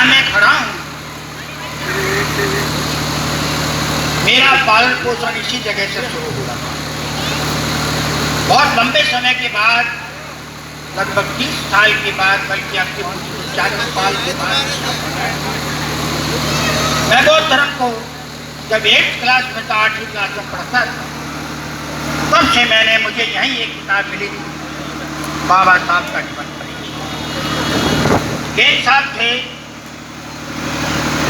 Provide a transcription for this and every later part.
जहां मैं खड़ा हूं, मेरा पालन पोषण इसी जगह से शुरू हुआ। बहुत लंबे समय के बाद, लगभग 30 साल के बाद, बल्कि आपके 40 साल के बाद, मैं बौद्ध धर्म को जब 8th क्लास में था, 8वीं क्लास में पढ़ता था, तब से मुझे यही एक किताब मिली थी, बाबा साहब का जीवन परिचय। गेन साहब थे,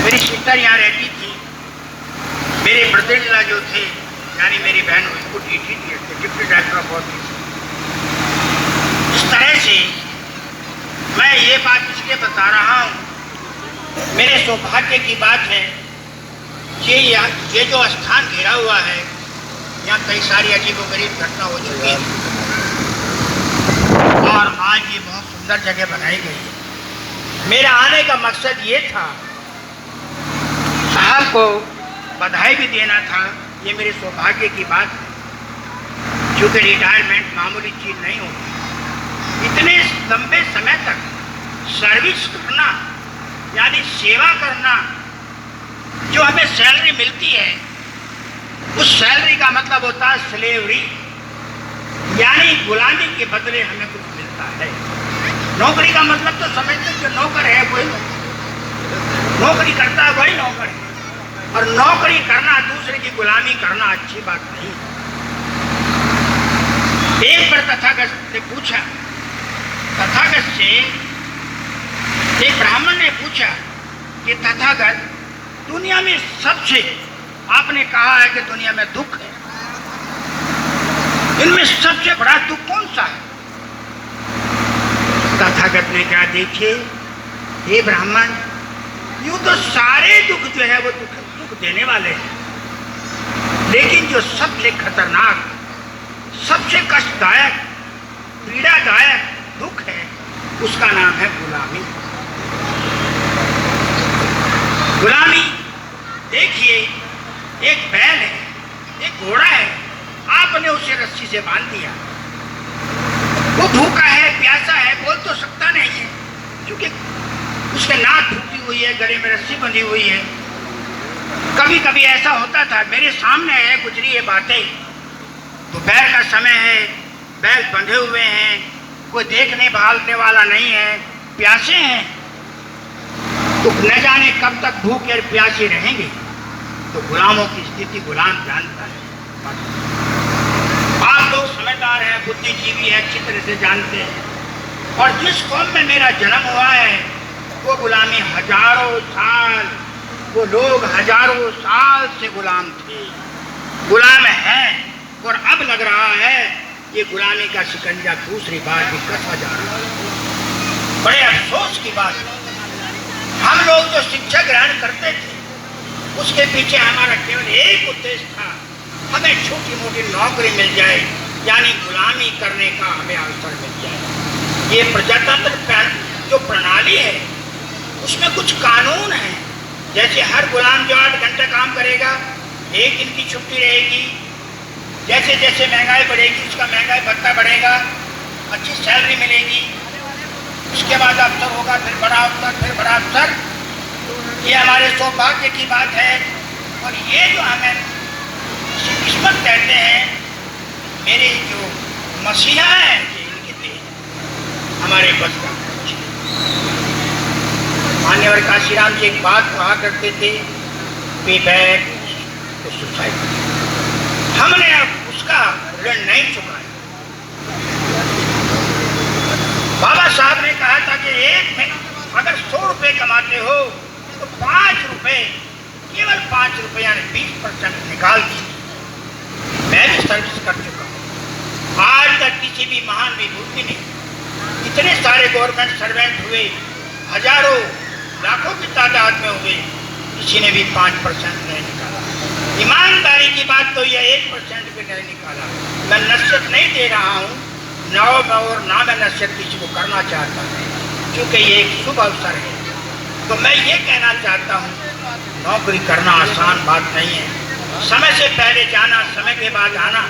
मेरी सिस्टर यहाँ रहती थी, मेरे ब्रदर-इन-लॉ जो थे, यानी मेरी बहन, उनको टीटी दिए थे, डिप्टी डायरेक्टर ऑफ ऑफिस। इस तरह से मैं ये बात इसलिए बता रहा हूँ, मेरे सौभाग्य की बात है कि ये जो स्थान घिरा हुआ है, यहाँ कई सारी अजीबोगरीब घटना हो चुकी है और आज ये बहुत सुंदर जगह बनाई गई है। मेरा आने का मकसद ये था, साहब को बधाई भी देना था, ये मेरे सौभाग्य की बात है, क्योंकि रिटायरमेंट मामूली चीज नहीं होती। इतने लंबे समय तक सर्विस करना, यानी सेवा करना, जो हमें सैलरी मिलती है, उस सैलरी का मतलब होता है स्लेवरी, यानी गुलामी के बदले हमें कुछ मिलता है। नौकरी का मतलब तो समझते जो नौकर है वही नौकरी करता है, वही नौकर है, और नौकरी करना, दूसरे की गुलामी करना अच्छी बात नहीं। एक बार तथागत ने पूछा, तथागत से एक ब्राह्मण ने पूछा कि तथागत, दुनिया में सबसे, आपने कहा है कि दुनिया में दुख है, इनमें सबसे बड़ा दुख कौन सा है? तथागत ने कहा, देखिए हे ब्राह्मण, यूं तो सारे दुख जो है वो दुख देने वाले हैं, लेकिन जो सबसे खतरनाक, सबसे कष्टदायक, पीड़ादायक दुख है, उसका नाम है गुलामी। गुलामी, देखिए एक बैल है, एक घोड़ा है, आपने उसे रस्सी से बांध दिया, वो भूखा है, प्यासा है, बोल तो सकता नहीं है, क्योंकि उसके नाक फूटी हुई है, गले में रस्सी बंधी हुई है। कभी कभी ऐसा होता था, मेरे सामने है गुजरी ये बातें, दोपहर का समय है, बैल बंधे हुए हैं, कोई देखने भालने वाला नहीं है, प्यासे हैं, तो न जाने कब तक भूखे और प्यासे रहेंगे। तो गुलामों की स्थिति गुलाम जानता है। आप लोग समझदार हैं, बुद्धिजीवी हैं, अच्छी तरह से जानते हैं। और जिस कौम में मेरा जन्म हुआ है, वो गुलामी हजारों साल, वो लोग हजारों साल से गुलाम थे, गुलाम हैं, और अब लग रहा है ये गुलामी का शिकंजा दूसरी बार भी कसा जा रहा है। बड़े अफसोस की बात है, हम लोग जो शिक्षा ग्रहण करते थे, उसके पीछे हमारा केवल एक उद्देश्य था, हमें छोटी मोटी नौकरी मिल जाए, यानी गुलामी करने का हमें अवसर मिल जाए। ये प्रजातंत्र जो प्रणाली है, उसमें कुछ कानून है, जैसे हर गुलाम जो 8 घंटे काम करेगा, 1 दिन की छुट्टी रहेगी, जैसे जैसे महंगाई बढ़ेगी, उसका महंगाई भत्ता बढ़ेगा, अच्छी सैलरी मिलेगी, उसके बाद अफसर होगा, फिर बड़ा अफसर, फिर बड़ा अफसर। ये हमारे सौभाग्य की बात है, और ये जो हमें किस्मत कहते हैं, मेरे जो मसीहा हैं, ये इनके देन, हमारे बस का। मान्यवर काशीराम जी एक बात कहा करते थे, पे बैक तो सुसाइड, हमने अब उसका ऋण नहीं चुकाया। बाबा साहब ने कहा था कि एक में अगर 100 रुपये कमाते हो तो 5 रुपये, केवल 5 रुपये यानी 20% निकाल दीजिए। मैं भी सर्विस कर चुका हूँ, आज तक किसी भी महान विभूति ने, इतने सारे गवर्नमेंट सर्वेंट हुए, हजारों लाखों की तादाद में हुए, किसी ने भी 5% नहीं निकाला। ईमानदारी की बात तो यह 1% भी नहीं निकाला। मैं नसीहत नहीं दे रहा हूँ, और ना मैं नसीहत किसी को करना चाहता हूँ, क्योंकि ये एक शुभ अवसर है। तो मैं ये कहना चाहता हूँ, नौकरी करना आसान बात नहीं है, समय से पहले जाना, समय के बाद आना।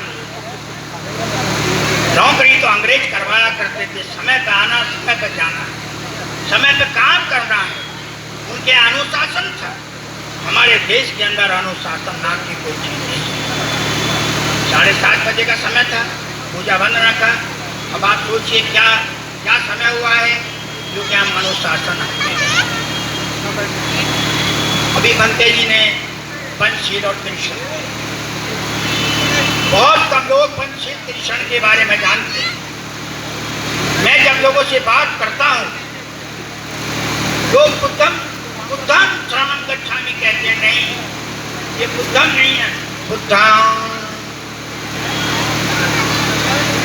नौकरी तो अंग्रेज करवाया करते थे, समय पे आना, समय पे जाना, समय पे काम करना है। क्या अनुशासन था। हमारे देश के अंदर अनुशासन नाम की कोई चीज नहीं। 7:30 बजे का समय था, पूजा वंदना का। अब आप सोचिए क्या क्या समय हुआ है जो कि हम अनुशासन रखते हैं। अभी बनते जी ने पंचशील और त्रिशण, बहुत कम लोग पंचशील त्रिशण के बारे में जानते हैं। मैं जब लोगों से बात करता हूँ, लोग बुद्धम बुद्धम शरणम गच्छामि कहते हैं। नहीं, ये बुद्धम नहीं है, बुद्धम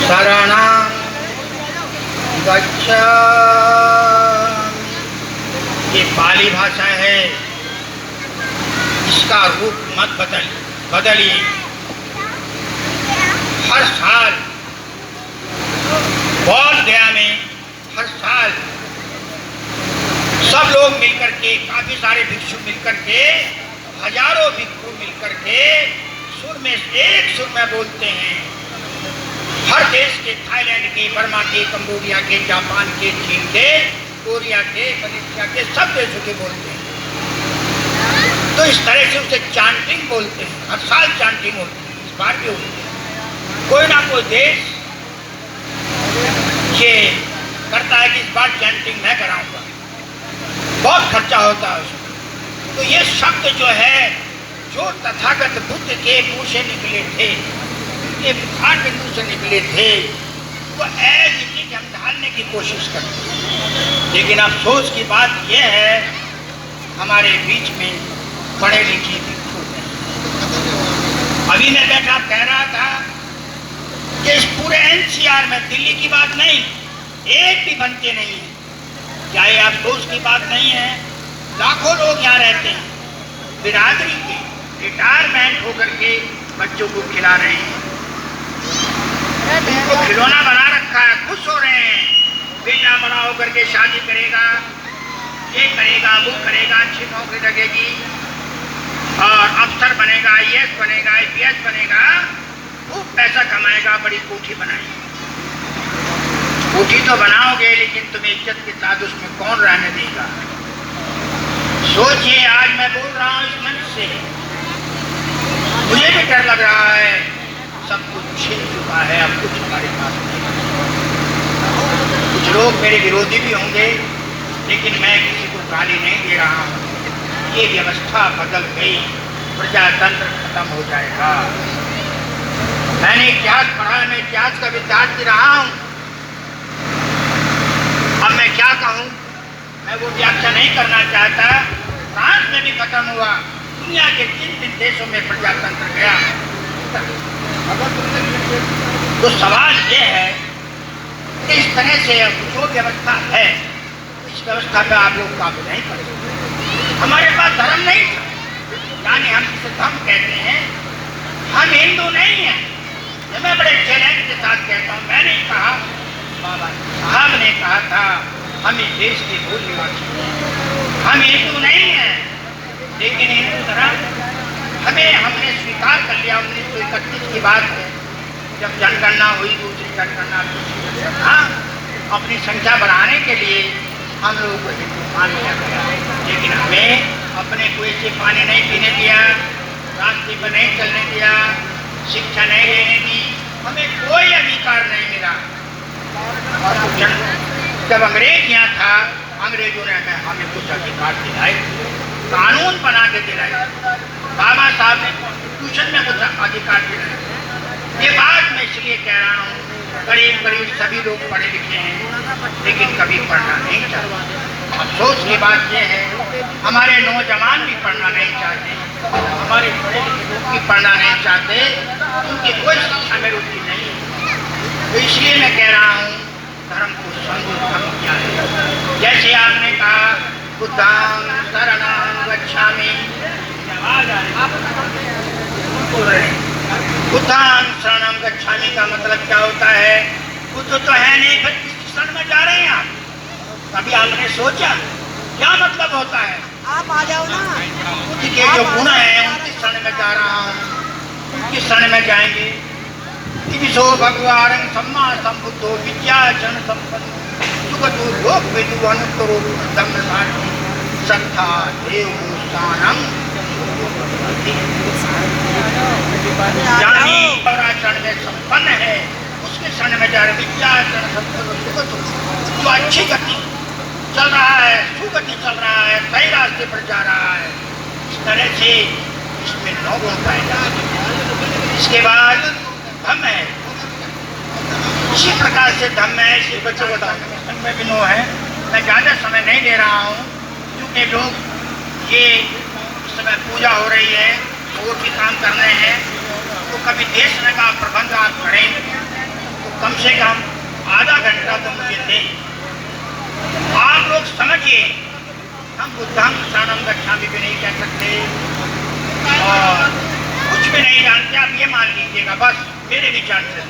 शरणम गच्छामि। ये पाली भाषा है, इसका रूप मत बदलिए। हर साल बौद्ध गया में हर साल सब लोग मिलकर के, काफी सारे भिक्षु मिलकर के, हजारों भिक्षु मिलकर के सुर में एक सुर में बोलते हैं। हर देश के, थाईलैंड के, बर्मा के, कंबोडिया के, जापान के, चीन के, कोरिया के, मलेशिया के, सब देशों के बोलते हैं। तो इस तरह से उसे चांटिंग बोलते हैं। हर साल चांटिंग होती है, इस बार भी होती है। कोई ना कोई देश ये करता है कि इस बार चैंटिंग मैं कराऊंगा, बहुत खर्चा होता है उसमें। तो ये शब्द जो है, जो तथागत बुद्ध के मुंह से निकले थे, उनके मुखार बिंदु से निकले थे, वो ऐसी चीज हम ढालने की कोशिश करते हैं। लेकिन अफसोस की बात यह है, हमारे बीच में पढ़े लिखे भिक्षु हैं। अभी मैं बैठा कह रहा था कि इस पूरे एनसीआर में, दिल्ली की बात नहीं, एक भी बनते नहीं है। क्या ये अफसोस की बात नहीं है? लाखों लोग यहाँ रहते हैं, बिरादरी के रिटायरमेंट होकर के बच्चों को खिला रहे हैं, उनको खिलौना बना रखा है, खुश हो रहे हैं। बेटा बड़ा होकर के शादी करेगा, ये करेगा, वो करेगा, अच्छी नौकरी लगेगी और अफसर बनेगा, IAS बनेगा, IPS बनेगा, खूब पैसा कमाएगा, बड़ी कोठी बनाएगी। कोठी तो बनाओगे, लेकिन तुम्हें इज्जत के साथ उसमें कौन रहने देगा? सोचिए, आज मैं बोल रहा हूँ इस मंच से, मुझे भी डर लग रहा है। सब कुछ छिन चुका है, अब कुछ हमारे पास नहीं। कुछ लोग मेरे विरोधी भी होंगे, लेकिन मैं किसी को गाली नहीं दे रहा हूँ। ये व्यवस्था बदल गई, प्रजातंत्र खत्म हो जाएगा। मैंने इतिहास पढ़ा है, मैं इतिहास का विद्यार्थी रहा हूँ। अब मैं क्या कहूँ, मैं वो व्याख्या नहीं करना चाहता। फ्रांस में भी खत्म हुआ, दुनिया के जिन देशों में प्रजातंत्र गया। तो सवाल ये है कि इस तरह से जो व्यवस्था है, इस व्यवस्था पे आप लोग काबू नहीं कर सकते। हमारे पास धर्म नहीं था, यानी हम जिसे धर्म कहते हैं, हम हिंदू नहीं हैं। ये मैं बड़े चैलेंज के साथ कहता हूँ। मैं नहीं कहा, बाबा साहब ने कहा था, हम इस देश के मूल निवासी हैं, हम हिंदू नहीं हैं। लेकिन हिंदू धर्म हमने स्वीकार कर लिया। 1931 की बात है, जब जनगणना हुई, दूसरी जनगणना, अपनी संख्या बढ़ाने के लिए हम लोगों को हिंदू मान लिया गया। लेकिन हमें अपने कुएं से पानी नहीं पीने दिया, रास्ते पर नहीं चलने दिया, शिक्षा नहीं लेने दी, हमें कोई अधिकार नहीं मिला। और जब अंग्रेज यहाँ था, अंग्रेजों ने हमें कुछ अधिकार दिलाए, कानून बना के दिलाए। बाबा साहब ने कॉन्स्टिट्यूशन में कुछ अधिकार दिलाए। ये बात मैं इसलिए कह रहा हूँ, करीब करीब सभी लोग पढ़े लिखे हैं, लेकिन कभी पढ़ना नहीं चाहते। अफसोस की बात यह है, हमारे नौजवान भी पढ़ना नहीं चाहते, हमारे बड़े लोग भी पढ़ना नहीं चाहते, उनकी कोई शिक्षा में रुचि नहीं है। तो इसलिए मैं कह रहा हूँ, धर्म को समझो, धर्म क्या है। जैसे आपने कहा, बुद्धं शरणं गच्छामि, बुद्धं शरणं गच्छामि का मतलब क्या होता है? बुद्ध तो है नहीं, फिर किस शरण में जा रहे हैं आप? कभी आपने सोचा क्या मतलब होता है? आप आ जाओ ना। बुद्ध के जो गुण है, उनकी शरण में जा रहा हूँ, उनकी शरण में जाएंगे। इतिसो भगवान सम्मा संबुद्धो विद्या जन संपन्न सुगतो लोक विदु अनुत्तरो धम्म सारथि। सत्ता देव स्थानम ज्ञानी और आचरण में संपन्न है, उसके शरण में जड़ विद्या जो अच्छी गति चल रहा है, सुगति चल रहा है, सही रास्ते पर जा रहा है। इस तरह से इसमें 9 गुण पाए जाते हैं। इसके बाद धम्म है, इसी प्रकार से धम्म है। इसी बच्चों में भी 9 है। मैं ज़्यादा समय नहीं दे रहा हूँ क्योंकि लोग ये इस समय पूजा हो रही है, वो भी काम कर रहे हैं, तो कभी देश में का प्रबंध आप करें तो कम से कम आधा घंटा तो मुझे दें। आप लोग समझिए, हम बुद्धम शरणम गच्छामि भी नहीं कह सकते और कुछ भी नहीं जानते, आप ये मान लीजिएगा बस मेरे विचार से।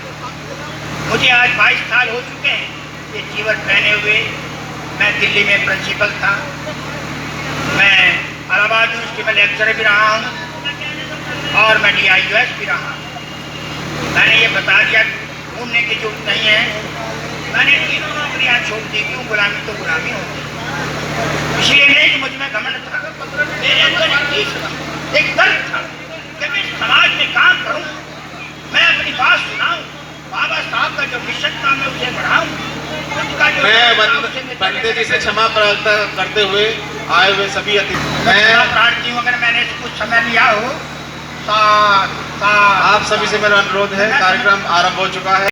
मुझे आज 22 साल हो चुके हैं ये जीवन पहने हुए। मैं दिल्ली में प्रिंसिपल था, मैं इलाहाबाद यूनिवर्सिटी में लेक्चर भी रहा हूँ और मैं DIUS भी रहा हूँ। मैंने ये बता दिया ढूंढने की जरूरत नहीं है, मैंने 3 नौकरियाँ छोड़ दी, क्यों? गुलामी तो गुलामी होती, इसलिए नहीं कि मुझ में घमंड था, मेरे अंदर एक दर्द था कि मैं समाज में काम करूँ, मैं अपनी बात सुनाऊँ, बाबा साहब का जो मिशन था मैं उसे बढ़ाऊँ। मैं पंडित जी से क्षमा प्रार्थना करते हुए आए हुए सभी अतिथि, मैं प्रार्थी हूँ अगर मैंने कुछ समय लिया हो। आप सभी से मेरा अनुरोध है, कार्यक्रम आरंभ हो चुका है।